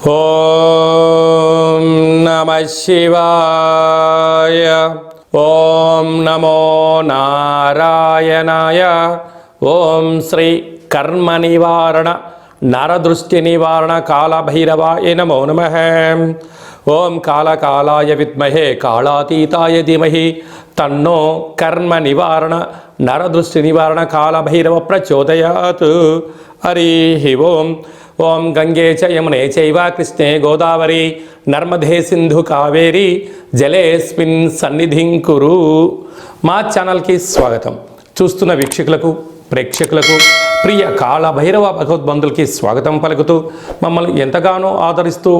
ఓం నమః శివాయ. ఓం నమో నారాయణాయ. ఓం శ్రీ కర్మ నివారణ నరదృష్టి నివారణ కాళభైరవాయ నమో నమః. ఓం కాళకాలాయ విద్మహే కాళాతీతాయ ధీమహి తన్నో కర్మ నివారణ నరదృష్టి నివారణ కాళభైరవ ప్రచోదయాత్. హరి ఓం. ఓం గంగే చ యమునే చైవ కృష్ణే గోదావరి నర్మదే సింధు కావేరి జలేస్మిన్ సన్నిధిం కురు. మా ఛానల్కి స్వాగతం. చూస్తున్న వీక్షకులకు, ప్రేక్షకులకు, ప్రియ కాళభైరవ భగవద్బంధులకి స్వాగతం పలుకుతూ మమ్మల్ని ఎంతగానో ఆదరిస్తూ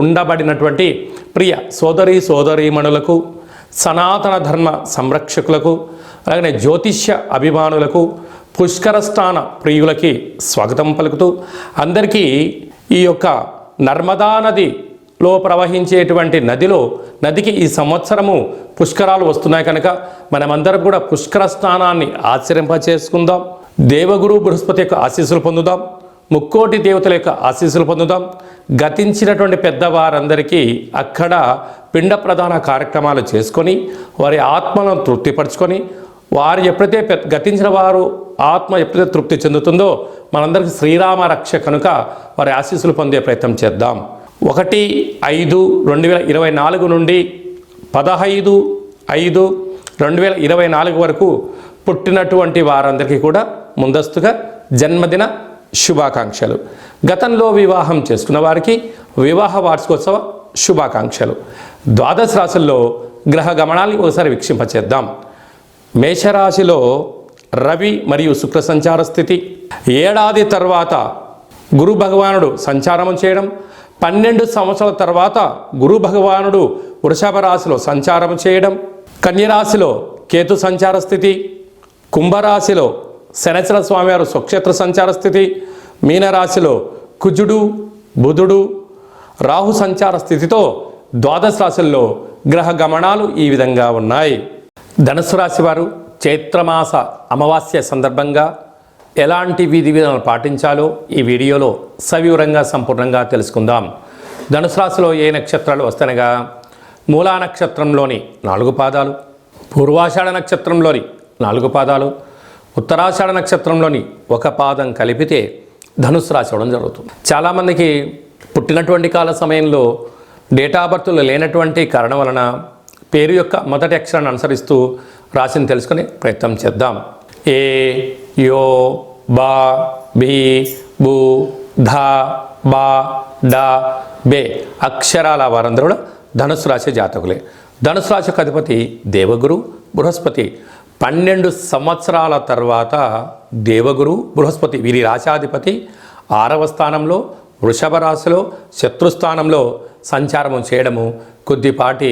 ఉండబడినటువంటి ప్రియ సోదరీమణులకు, సనాతన ధర్మ సంరక్షకులకు, అలాగే జ్యోతిష్య అభిమానులకు, పుష్కర స్నాన ప్రియులకి స్వాగతం పలుకుతూ అందరికీ ఈ యొక్క నర్మదా నదిలో ప్రవహించేటువంటి నదికి ఈ సంవత్సరము పుష్కరాలు వస్తున్నాయి కనుక మనమందరం కూడా పుష్కర స్నానాన్ని ఆచరింపచేసుకుందాం. దేవగురు బృహస్పతి యొక్క ఆశీస్సులు పొందుదాం. ముక్కోటి దేవతల యొక్క ఆశీస్సులు పొందుదాం. గతించినటువంటి పెద్దవారందరికీ అక్కడ పిండ ప్రధాన కార్యక్రమాలు చేసుకొని వారి ఆత్మలను తృప్తిపరచుకొని వారు ఎప్పుడైతే గతించిన వారు ఆత్మ ఎప్పుడైతే తృప్తి చెందుతుందో మనందరికీ శ్రీరామ రక్ష కనుక వారి ఆశీస్సులు పొందే ప్రయత్నం చేద్దాం. 1/5/2024 నుండి 15/5/2024 వరకు పుట్టినటువంటి వారందరికీ కూడా ముందస్తుగా జన్మదిన శుభాకాంక్షలు. గతంలో వివాహం చేసుకున్న వారికి వివాహ వార్షికోత్సవ శుభాకాంక్షలు. ద్వాదశ రాశుల్లో గ్రహ గమనాన్ని ఒకసారి వీక్షింపచేద్దాం. మేషరాశిలో రవి మరియు శుక్ర సంచార స్థితి. ఏడాది తర్వాత గురు భగవానుడు సంచారం చేయడం, 12 సంవత్సరాల తర్వాత గురు భగవానుడు వృషభ రాశిలో సంచారం చేయడం, కన్యరాశిలో కేతు సంచార స్థితి, కుంభరాశిలో శనిచర స్వామివారు స్వక్షేత్ర సంచార స్థితి, మీనరాశిలో కుజుడు బుధుడు రాహు సంచార స్థితితో ద్వాదశ రాశుల్లో గ్రహ గమనాలు ఈ విధంగా ఉన్నాయి. ధనుసు రాశి వారు చైత్రమాస అమావాస్య సందర్భంగా ఎలాంటి విధి విధానాలు పాటించాలో ఈ వీడియోలో సవివరంగా సంపూర్ణంగా తెలుసుకుందాం. ధనుసు రాశిలో ఏ నక్షత్రాలు వస్తాయనగా మూలా నక్షత్రంలోని 4 పాదాలు, పూర్వాషాఢ నక్షత్రంలోని 4 పాదాలు, ఉత్తరాషాఢ నక్షత్రంలోని 1 పాదం కలిపితే ధనుసు రాశి అవడం జరుగుతుంది. చాలామందికి పుట్టినటువంటి కాల సమయంలో డేటా బర్త్లు లేనటువంటి కారణం వలన పేరు యొక్క మొదటి అక్షరాన్ని అనుసరిస్తూ రాశిని తెలుసుకునే ప్రయత్నం చేద్దాం. ఏ, యో, బా, బి, బు, ధ, బా, డ, బే అక్షరాల వారందరూ కూడా ధనుసు రాశి జాతకులే. ధనుసు రాశికి అధిపతి దేవగురు బృహస్పతి. 12 సంవత్సరాల తర్వాత దేవగురు బృహస్పతి వీరి రాశాధిపతి 6వ స్థానంలో వృషభ రాశిలో శత్రుస్థానంలో సంచారము చేయడము కొద్దిపాటి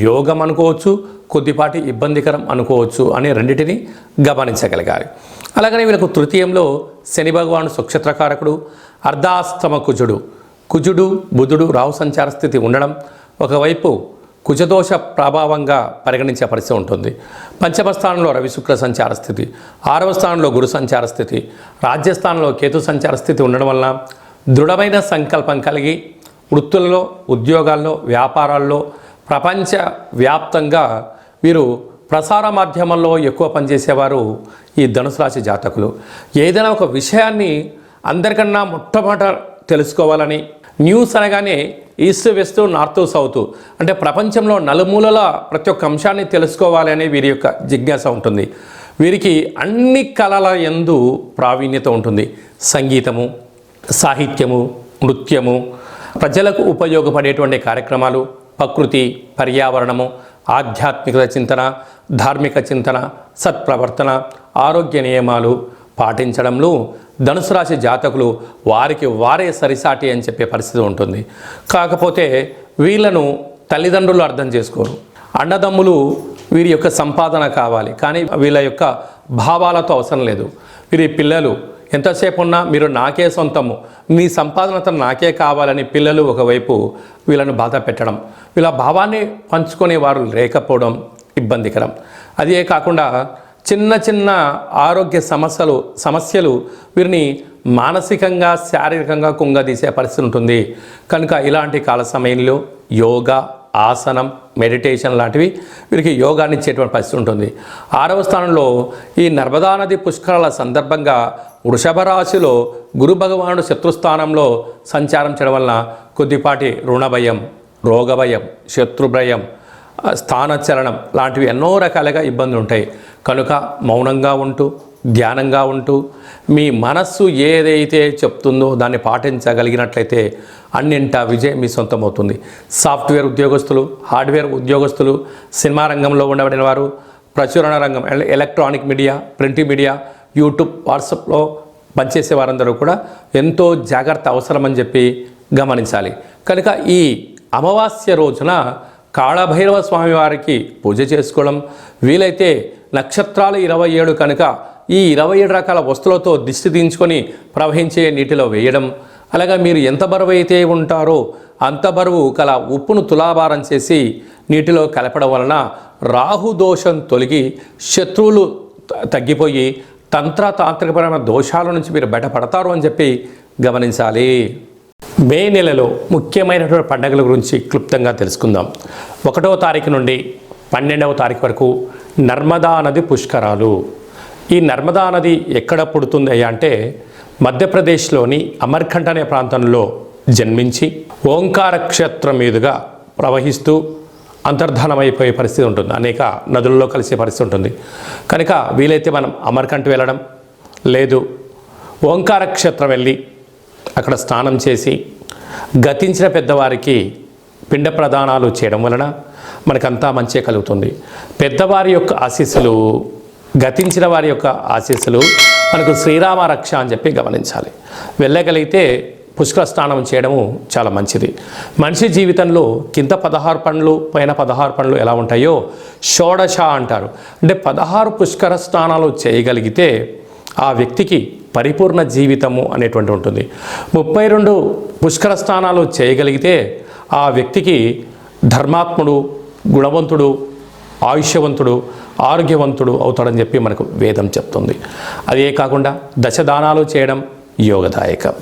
యోగం అనుకోవచ్చు, కొద్దిపాటి ఇబ్బందికరం అనుకోవచ్చు అనే రెండింటిని గమనించగలగాలి. అలాగనే వీళ్ళకు తృతీయంలో శని భగవానుడు స్వక్షేత్రకారకుడు, అర్ధాస్తమ కుజుడు బుధుడు రాహు సంచార స్థితి ఉండడం ఒకవైపు కుజదోష ప్రభావంగా పరిగణించే పరిస్థితి ఉంటుంది. పంచమ స్థానంలో రవి శుక్ర సంచార స్థితి, 6వ స్థానంలో గురు సంచార స్థితి, రాజ్యస్థానంలో కేతు సంచార స్థితి ఉండడం వలన దృఢమైన సంకల్పం కలిగి వృత్తులలో, ఉద్యోగాల్లో, వ్యాపారాల్లో ప్రపంచ వ్యాప్తంగా వీరు ప్రసార మాధ్యమాల్లో ఎక్కువ పనిచేసేవారు ఈ ధనుసు రాశి జాతకులు. ఏదైనా ఒక విషయాన్ని అందరికన్నా మొట్టమొదట తెలుసుకోవాలని, న్యూస్ అనగానే ఈస్ట్ వెస్ట్ నార్త్ సౌత్ అంటే ప్రపంచంలో నలుమూలల ప్రతి ఒక్క అంశాన్ని తెలుసుకోవాలి అనే వీరి యొక్క జిజ్ఞాస ఉంటుంది. వీరికి అన్ని కళల యందు ప్రావీణ్యత ఉంటుంది. సంగీతము, సాహిత్యము, నృత్యము, ప్రజలకు ఉపయోగపడేటువంటి కార్యక్రమాలు, ప్రకృతి, పర్యావరణము, ఆధ్యాత్మిక చింతన, ధార్మిక చింతన, సత్ప్రవర్తన, ఆరోగ్య నియమాలు పాటించడంలో ధనుసు రాశి జాతకులు వారికి వారే సరిసాటి అని చెప్పే పరిస్థితి ఉంటుంది. కాకపోతే వీళ్ళను తల్లిదండ్రులు అర్థం చేసుకోరు. అన్నదమ్ములు వీరి యొక్క సంపాదన కావాలి, కానీ వీళ్ళ యొక్క భావాలతో అవసరం లేదు. వీరి పిల్లలు ఎంతసేపు ఉన్నా మీరు నాకే సొంతము, నీ సంపాదనతో నాకే కావాలని పిల్లలు ఒకవైపు వీళ్ళను బాధ పెట్టడం, వీళ్ళ భావాన్ని పంచుకునే వారు లేకపోవడం ఇబ్బందికరం. అదే కాకుండా చిన్న చిన్న ఆరోగ్య సమస్యలు వీరిని మానసికంగా శారీరకంగా కుంగదీసే పరిస్థితి ఉంటుంది. కనుక ఇలాంటి కాల సమయంలో యోగా, ఆసనం, మెడిటేషన్ లాంటివి వీరికి యోగాన్ని ఇచ్చేటువంటి పరిస్థితి ఉంటుంది. 6వ స్థానంలో ఈ నర్మదా నది పుష్కరాల సందర్భంగా వృషభ రాశిలో గురు భగవానుడు శత్రుస్థానంలో సంచారం చేయడం వలన కొద్దిపాటి రుణభయం, రోగభయం, శత్రుభయం, స్థానచలనం లాంటివి ఎన్నో రకాలుగా ఇబ్బందులు ఉంటాయి. కనుక మౌనంగా ఉంటూ, ధ్యానంగా ఉంటూ మీ మనస్సు ఏదైతే చెప్తుందో దాన్ని పాటించగలిగినట్లయితే అన్నింటా విజయం మీ సొంతమవుతుంది. సాఫ్ట్వేర్ ఉద్యోగస్తులు, హార్డ్వేర్ ఉద్యోగస్తులు, సినిమా రంగంలో ఉండబడిన వారు, ప్రచురణ రంగం, electronic media, print media, YouTube, వాట్సాప్లో పనిచేసే వారందరూ కూడా ఎంతో జాగ్రత్త అవసరమని చెప్పి గమనించాలి. కనుక ఈ అమావాస్య రోజున కాళభైరవ స్వామి వారికి పూజ చేసుకోవడం, వీలైతే నక్షత్రాలు 27 కనుక ఈ 27 రకాల వస్తువులతో దిష్టి దించుకొని ప్రవహించే నీటిలో వేయడం, అలాగా మీరు ఎంత బరువు అయితే ఉంటారో అంత బరువు కల ఉప్పును తులాభారం చేసి నీటిలో కలపడం వలన రాహు దోషం తొలగి శత్రువులు తగ్గిపోయి తాంత్రికపరమైన దోషాల నుంచి మీరు బయటపడతారు అని చెప్పి గమనించాలి. మే నెలలో ముఖ్యమైనటువంటి పండుగల గురించి క్లుప్తంగా తెలుసుకుందాం. 1వ తారీఖు నుండి 12వ తారీఖు వరకు నర్మదా నది పుష్కరాలు. ఈ నర్మదా నది ఎక్కడ పుడుతుంది అంటే మధ్యప్రదేశ్లోని అమర్కంఠ్ అనే ప్రాంతంలో జన్మించి ఓంకార క్షేత్రం మీదుగా ప్రవహిస్తూ అంతర్ధానమైపోయే పరిస్థితి ఉంటుంది. అనేక నదులలో కలిసే పరిస్థితి ఉంటుంది. కనుక వీలైతే మనం అమర్కంఠ్ వెళ్ళడం, లేదు ఓంకార క్షేత్రం వెళ్ళి అక్కడ స్నానం చేసి గతించిన పెద్దవారికి పిండ ప్రదానాలు చేయడం వలన మనకంతా మంచి కలుగుతుంది. పెద్దవారి యొక్క ఆశీస్సులు, గతించిన వారి యొక్క ఆశీస్సులు మనకు శ్రీరామ రక్ష అని చెప్పి గమనించాలి. వెళ్ళగలిగితే పుష్కర స్నానం చేయడము చాలా మంచిది. మనిషి జీవితంలో కింద 16 పండ్లు, పైన 16 పండ్లు ఎలా ఉంటాయో షోడశ అంటారు. అంటే 16 పుష్కర స్నానాలు చేయగలిగితే ఆ వ్యక్తికి పరిపూర్ణ జీవితము అనేటువంటి ఉంటుంది. 32 పుష్కర స్నానాలు చేయగలిగితే ఆ వ్యక్తికి ధర్మాత్ముడు, గుణవంతుడు, ఆయుష్యవంతుడు, ఆరోగ్యవంతుడు అవుతాడని చెప్పి మనకు వేదం చెప్తుంది. అదే కాకుండా దశదానాలు చేయడం యోగదాయకం.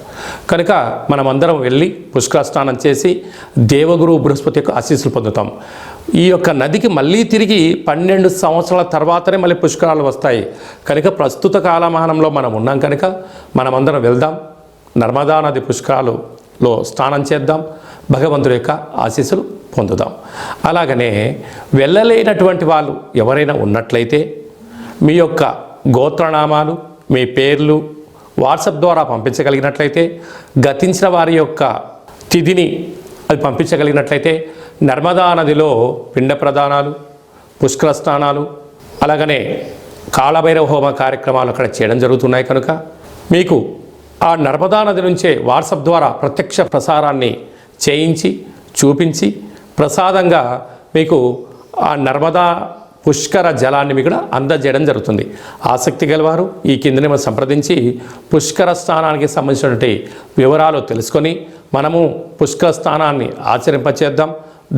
కనుక మనమందరం వెళ్ళి పుష్కర స్నానం చేసి దేవగురు బృహస్పతి యొక్క ఆశీస్సులు పొందుతాం. ఈ యొక్క నదికి మళ్ళీ తిరిగి 12 సంవత్సరాల తర్వాతనే మళ్ళీ పుష్కరాలు వస్తాయి. కనుక ప్రస్తుత కాలమానంలో మనం ఉన్నాం కనుక మనమందరం వెళ్దాం, నర్మదా నది పుష్కరాలలో స్నానం చేద్దాం, భగవంతుడి యొక్క ఆశీస్సులు పొందుదాం. అలాగనే వెళ్ళలేనటువంటి వాళ్ళు ఎవరైనా ఉన్నట్లయితే మీ యొక్క గోత్రనామాలు, మీ పేర్లు వాట్సాప్ ద్వారా పంపించగలిగినట్లయితే, గతించిన వారి యొక్క తిథిని అది పంపించగలిగినట్లయితే నర్మదా నదిలో పిండ ప్రదానాలు, పుష్కర స్నానాలు, అలాగనే కాళభైరవ హోమ కార్యక్రమాలు అక్కడ చేయడం జరుగుతున్నాయి. కనుక మీకు ఆ నర్మదా నది నుంచే వాట్సాప్ ద్వారా ప్రత్యక్ష ప్రసారాన్ని చేయించి చూపించి ప్రసాదంగా మీకు ఆ నర్మదా పుష్కర జలాన్ని మీకు అందజేయడం జరుగుతుంది. ఆసక్తి గలవారు ఈ కిందనే మనం సంప్రదించి పుష్కర స్నానానికి సంబంధించినటువంటి వివరాలు తెలుసుకొని మనము పుష్కర స్నానాన్ని ఆచరింపచేద్దాం,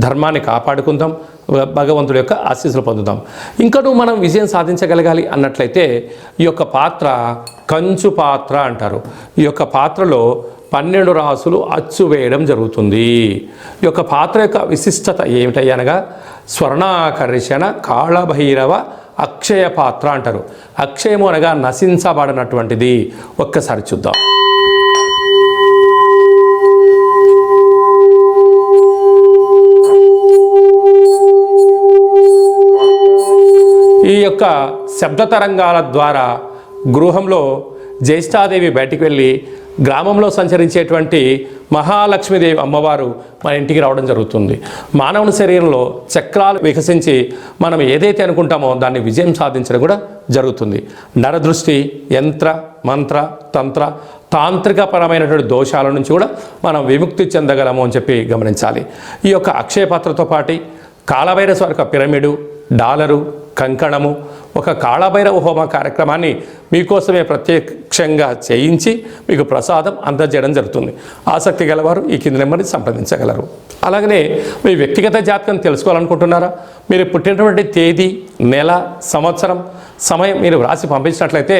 ధర్మాన్ని కాపాడుకుందాం, భగవంతుడి యొక్క ఆశీస్సులు పొందుదాం. ఇంకనూ మనం విజయం సాధించగలగాలి అన్నట్లయితే ఈ యొక్క పాత్ర కంచు పాత్ర అంటారు. ఈ యొక్క పాత్రలో 12 రాసులు అచ్చు వేయడం జరుగుతుంది. ఈ యొక్క పాత్ర యొక్క విశిష్టత ఏమిటనగా స్వర్ణాకర్షణ కాళభైరవ అక్షయ పాత్ర అంటారు. అక్షయము అనగా నశించబడినటువంటిది. ఒక్కసారి చూద్దాం. ఈ యొక్క శబ్ద తరంగాల ద్వారా గృహంలో జ్యేష్ఠాదేవి బయటికి వెళ్ళి గ్రామంలో సంచరించేటువంటి మహాలక్ష్మీదేవి అమ్మవారు మన ఇంటికి రావడం జరుగుతుంది. మానవుని శరీరంలో చక్రాలు వికసించి మనం ఏదైతే అనుకుంటామో దాన్ని విజయం సాధించడం కూడా జరుగుతుంది. నరదృష్టి, యంత్ర, మంత్ర, తంత్ర, తాంత్రికపరమైనటువంటి దోషాల నుంచి కూడా మనం విముక్తి చెందగలము అని చెప్పి గమనించాలి. ఈ యొక్క అక్షయ పాత్రతో పాటు కాళభైరవ స్వామి యొక్క పిరమిడు, డాలరు, కంకణము, ఒక కాళభైరవ హోమ కార్యక్రమాన్ని మీకోసమే ప్రత్యక్షంగా చేయించి మీకు ప్రసాదం అందజేయడం జరుగుతుంది. ఆసక్తి గలవారు ఈ కింది నెంబర్ని సంప్రదించగలరు. అలాగనే మీ వ్యక్తిగత జాతకం తెలుసుకోవాలనుకుంటున్నారా? మీరు పుట్టినటువంటి తేదీ, నెల, సంవత్సరం, సమయం మీరు వ్రాసి పంపించినట్లయితే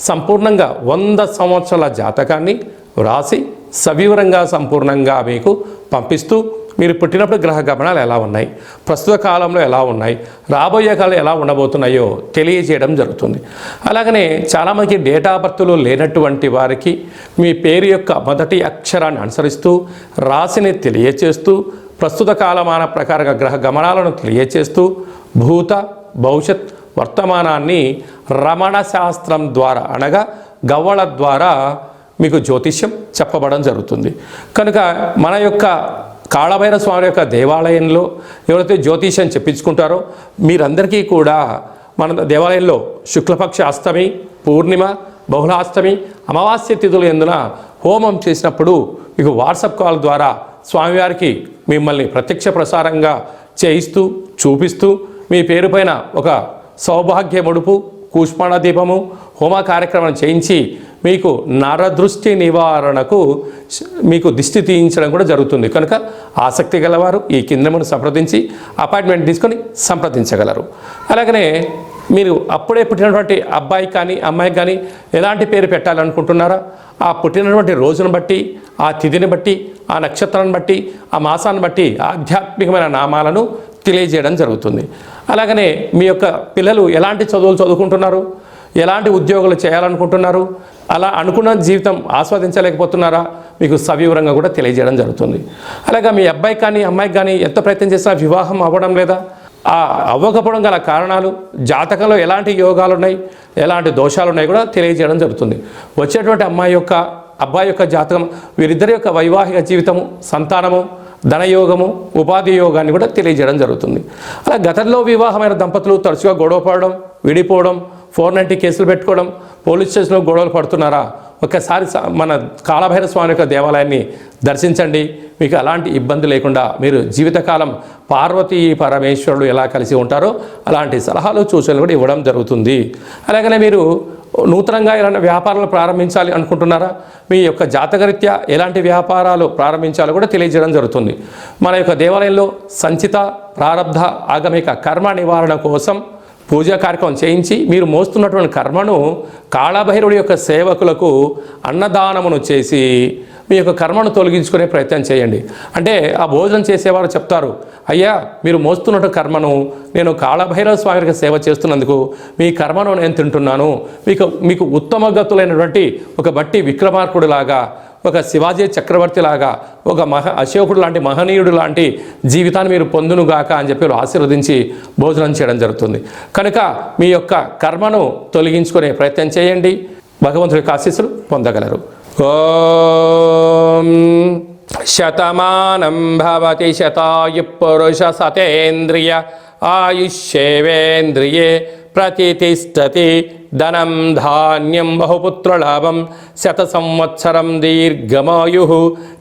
సంపూర్ణంగా 100 సంవత్సరాల జాతకాన్ని వ్రాసి సవివరంగా సంపూర్ణంగా మీకు పంపిస్తూ మీరు పుట్టినప్పుడు గ్రహ గమనాలు ఎలా ఉన్నాయి, ప్రస్తుత కాలంలో ఎలా ఉన్నాయి, రాబోయే కాలం ఎలా ఉండబోతున్నాయో తెలియజేయడం జరుగుతుంది. అలాగనే చాలామందికి డేట్ ఆఫ్ బర్త్లు లేనటువంటి వారికి మీ పేరు యొక్క మొదటి అక్షరాన్ని అనుసరిస్తూ రాశిని తెలియచేస్తూ ప్రస్తుత కాలమాన ప్రకారంగా గ్రహ గమనాలను తెలియచేస్తూ భూత భవిష్యత్ వర్తమానాన్ని రమణ శాస్త్రం ద్వారా అనగా గవ్వల ద్వారా మీకు జ్యోతిష్యం చెప్పబడడం జరుగుతుంది. కనుక మన యొక్క కాళభైరవ స్వామి యొక్క దేవాలయంలో ఎవరైతే జ్యోతిష్యం చెప్పించుకుంటారో మీరందరికీ కూడా మన దేవాలయంలో శుక్లపక్ష అష్టమి, పూర్ణిమ, బహుళాష్టమి, అమావాస్య తిథులు ఎందున హోమం చేసినప్పుడు మీకు వాట్సాప్ కాల్ ద్వారా స్వామివారికి మిమ్మల్ని ప్రత్యక్ష ప్రసారంగా చేయిస్తూ చూపిస్తూ మీ పేరు పైన ఒక సౌభాగ్య ముడుపు, కూష్మాణ దీపము, హోమ కార్యక్రమం చేయించి మీకు నరదృష్టి నివారణకు మీకు దిష్టి తీయించడం కూడా జరుగుతుంది. కనుక ఆసక్తి గలవారు ఈ కిందమును సంప్రదించి అపాయింట్మెంట్ తీసుకొని సంప్రదించగలరు. అలాగనే మీరు అప్పుడే పుట్టినటువంటి అబ్బాయి కానీ అమ్మాయి కానీ ఎలాంటి పేరు పెట్టాలనుకుంటున్నారా? ఆ పుట్టినటువంటి రోజును బట్టి, ఆ తిథిని బట్టి, ఆ నక్షత్రాన్ని బట్టి, ఆ మాసాన్ని బట్టి ఆధ్యాత్మికమైన నామాలను తెలియజేయడం జరుగుతుంది. అలాగనే మీ యొక్క పిల్లలు ఎలాంటి చదువులు చదువుకుంటున్నారు, ఎలాంటి ఉద్యోగాలు చేయాలనుకుంటున్నారు, అలా అనుకున్న జీవితం ఆస్వాదించలేకపోతున్నారా, మీకు సవివరంగా కూడా తెలియజేయడం జరుగుతుంది. అలాగే మీ అబ్బాయి కానీ అమ్మాయికి కానీ ఎంత ప్రయత్నం చేసినా వివాహం అవ్వడం లేదా, ఆ అవ్వకపోవడం గల కారణాలు, జాతకంలో ఎలాంటి యోగాలు ఉన్నాయి, ఎలాంటి దోషాలు ఉన్నాయి కూడా తెలియజేయడం జరుగుతుంది. వచ్చేటువంటి అమ్మాయి యొక్క అబ్బాయి యొక్క జాతకం, వీరిద్దరి యొక్క వైవాహిక జీవితము, సంతానము, ధనయోగము, ఉపాధి యోగాన్ని కూడా తెలియజేయడం జరుగుతుంది. అలా గతంలో వివాహమైన దంపతులు తరచుగా గొడవ పడడం, విడిపోవడం, 490 కేసులు పెట్టుకోవడం, పోలీస్ స్టేషన్లో గొడవలు పడుతున్నారా? ఒక్కసారి మన కాళభైరవ స్వామి యొక్క దేవాలయాన్ని దర్శించండి. మీకు అలాంటి ఇబ్బంది లేకుండా మీరు జీవితకాలం పార్వతీ పరమేశ్వరుడు ఎలా కలిసి ఉంటారో అలాంటి సలహాలు సూచనలు కూడా ఇవ్వడం జరుగుతుంది. అలాగనే మీరు నూతనంగా ఎలాంటి వ్యాపారాలు ప్రారంభించాలి అనుకుంటున్నారా? మీ యొక్క జాతకరీత్యా ఎలాంటి వ్యాపారాలు ప్రారంభించాలో కూడా తెలియజేయడం జరుగుతుంది. మన యొక్క దేవాలయంలో సంచిత, ప్రారబ్ధ, ఆగమిక కర్మ నివారణ కోసం పూజా కార్యక్రమం చేయించి మీరు మోస్తున్నటువంటి కర్మను కాళభైరవుడి యొక్క సేవకులకు అన్నదానమును చేసి మీ యొక్క కర్మను తొలగించుకునే ప్రయత్నం చేయండి. అంటే ఆ భోజనం చేసేవారు చెప్తారు, అయ్యా మీరు మోస్తున్న కర్మను నేను కాళభైరవ స్వామికి సేవ చేస్తున్నందుకు మీ కర్మను నేను తింటున్నాను, మీకు ఉత్తమ గతులైనటువంటి ఒక బట్టి విక్రమార్కుడు లాగా, ఒక శివాజీ చక్రవర్తి లాగా, ఒక అశోకుడు లాంటి మహనీయుడు లాంటి జీవితాన్ని మీరు పొందునుగాక అని చెప్పి ఆశీర్వదించి భోజనం చేయడం జరుగుతుంది. కనుక మీ యొక్క కర్మను తొలగించుకునే ప్రయత్నం చేయండి. భగవంతుడి యొక్క ఆశీస్సులు పొందగలరు. ఓం శతమానం భవతి శతాయు పురుష సతేంద్రియ ఆయుష్యేవేంద్రియే ప్రతిష్టతి ధనం ధాన్యం బహుపుత్రలాభం శత సంవత్సరం దీర్ఘమాయు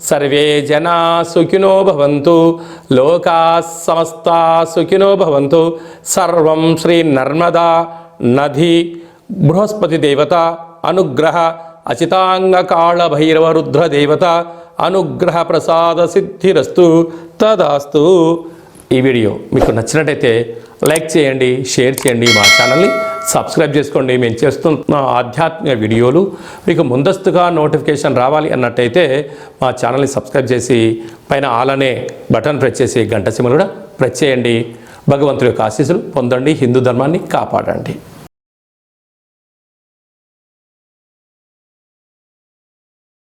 సర్వే జనా సుఖినో భవంతు లోకా సమస్తా సుఖినో భవంతు. సర్వం శ్రీ నర్మదా నది బృహస్పతి దేవత అనుగ్రహ అచితాంగ కాళభైరవ రుద్ర దేవత అనుగ్రహ ప్రసాద సిద్ధిరస్తు తదాస్తు. ఈ వీడియో మీకు నచ్చినట్టయితే లైక్ చేయండి, షేర్ చేయండి, మా ఛానల్ని సబ్స్క్రైబ్ చేసుకోండి. మేము చేస్తున్న ఆధ్యాత్మిక వీడియోలు మీకు ముందస్తుగా నోటిఫికేషన్ రావాలి అన్నట్టయితే మా ఛానల్ని సబ్స్క్రైబ్ చేసి పైన ఆల్ అనే బటన్ ప్రెస్ చేసి గంట సింబల్ కూడా ప్రెస్ చేయండి. భగవంతుడి యొక్క ఆశీస్సులు పొందండి. హిందూ ధర్మాన్ని కాపాడండి.